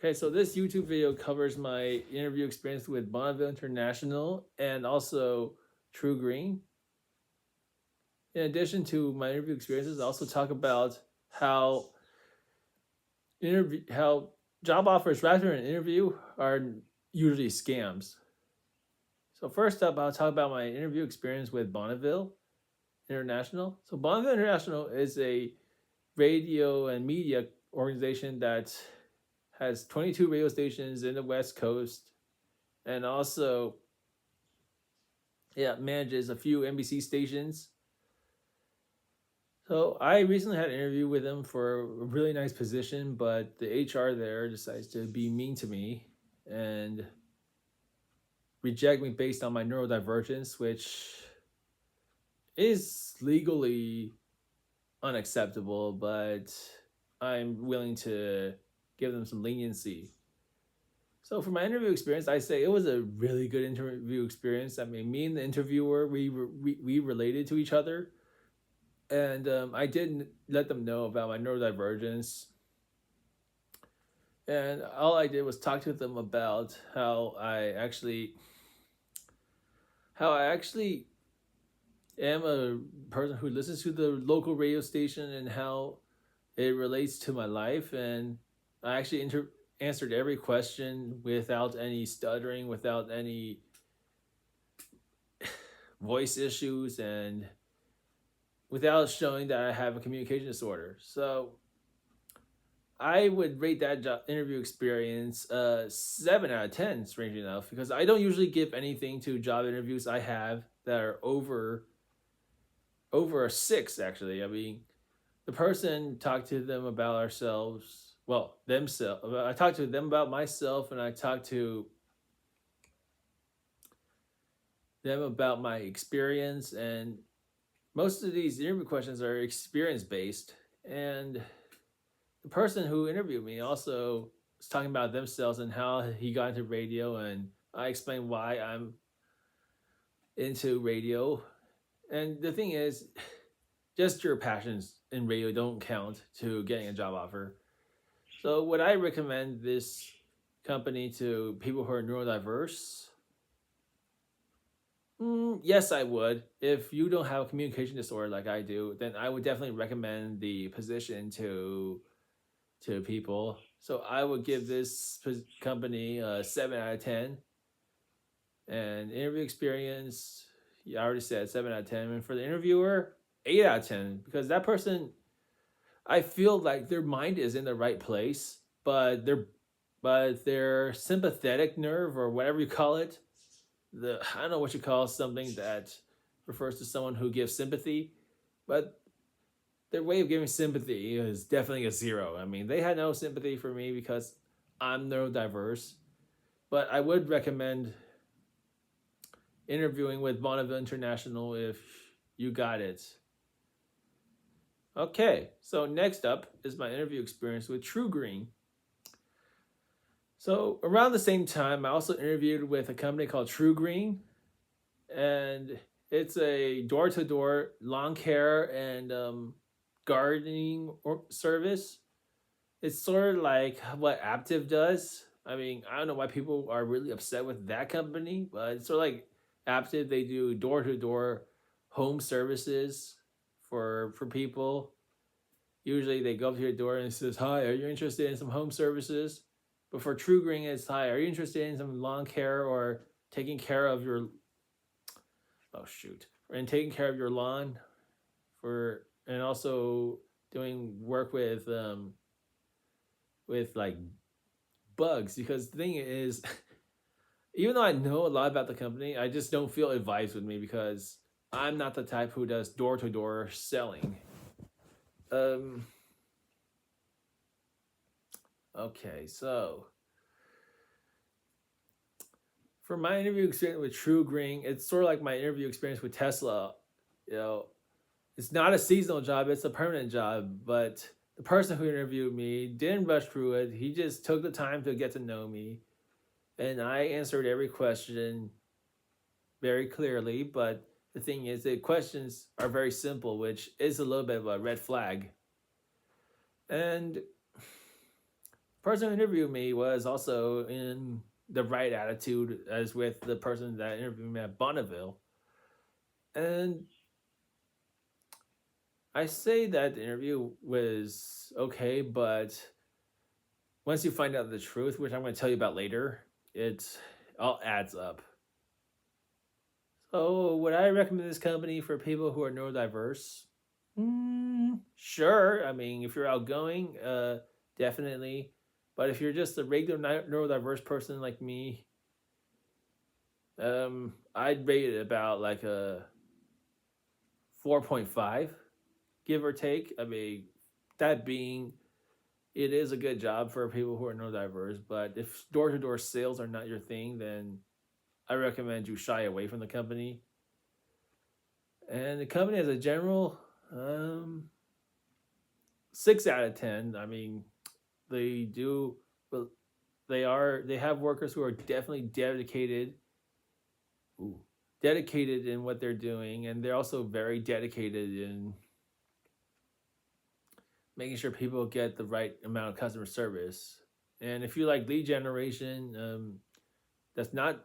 Okay, so this YouTube video covers my interview experience with Booneville International and also Trugreen. In addition to my interview experiences, I also talk about how how job offers rather than an interview are usually scams. So first up, I'll talk about my interview experience with Booneville International. So Booneville International is a radio and media organization that has 22 radio stations in the West Coast and also manages a few NBC stations. So I recently had an interview with them for a really nice position, but the HR there decides to be mean to me and reject me based on my neurodivergence, which is legally unacceptable, but I'm willing to give them some leniency. So for my interview experience, I say it was a really good interview experience. I mean, me and the interviewer, we related to each other, and I did let them know about my neurodivergence. And all I did was talk to them about how I actually am a person who listens to the local radio station and how it relates to my life. And I actually answered every question without any stuttering, without any voice issues, and without showing that I have a communication disorder. So I would rate that interview experience 7 out of 10, strangely enough, because I don't usually give anything to job interviews I have that are over a 6, actually. I mean, the person talked to them about ourselves, well, themselves. I talked to them about myself, and I talked to them about my experience, and most of these interview questions are experience based. And the person who interviewed me also was talking about themselves and how he got into radio, and I explained why I'm into radio. And the thing is, just your passions in radio don't count to getting a job offer. So would I recommend this company to people who are neurodiverse? Yes, I would. If you don't have a communication disorder like I do, then I would definitely recommend the position to people. So I would give this company a 7 out of 10. And interview experience, I already said 7 out of 10. And for the interviewer, 8 out of 10. Because that person, I feel like their mind is in the right place, but their sympathetic nerve, or whatever you call it, I don't know what you call something that refers to someone who gives sympathy, but their way of giving sympathy is definitely a 0. I mean, they had no sympathy for me because I'm neurodiverse, but I would recommend interviewing with Booneville International if you got it. Okay, so next up is my interview experience with Trugreen. So around the same time, I also interviewed with a company called Trugreen, and it's a door-to-door lawn care and gardening service. It's sort of like what Aptiv does. I mean, I don't know why people are really upset with that company, but it's sort of like Aptiv. They do door-to-door home services for people. Usually they go up to your door and it says, "Hi, are you interested in some home services?" But for Trugreen, it's, "Hi, are you interested in some lawn care or taking care of your taking care of your lawn and also doing work with like bugs?" Because the thing is, even though I know a lot about the company, I just don't feel advised with me because I'm not the type who does door-to-door selling. Okay, so for my interview experience with Trugreen, it's sort of like my interview experience with Tesla. You know, it's not a seasonal job, it's a permanent job, but the person who interviewed me didn't rush through it. He just took the time to get to know me, and I answered every question very clearly. But the thing is, the questions are very simple, which is a little bit of a red flag. And person who interviewed me was also in the right attitude as with the person that interviewed me at Booneville. And I say that the interview was okay, but once you find out the truth, which I'm going to tell you about later, it all adds up. So, would I recommend this company for people who are neurodiverse? Sure. I mean, if you're outgoing, definitely. But if you're just a regular neurodiverse person like me, I'd rate it about like a 4.5, give or take. I mean, that being, it is a good job for people who are neurodiverse. But if door to door sales are not your thing, then I recommend you shy away from the company. And the company as a general, 6 out of 10. I mean, they do, but they have workers who are definitely dedicated. Ooh, dedicated in what they're doing, and they're also very dedicated in making sure people get the right amount of customer service. And if you like lead generation, that's not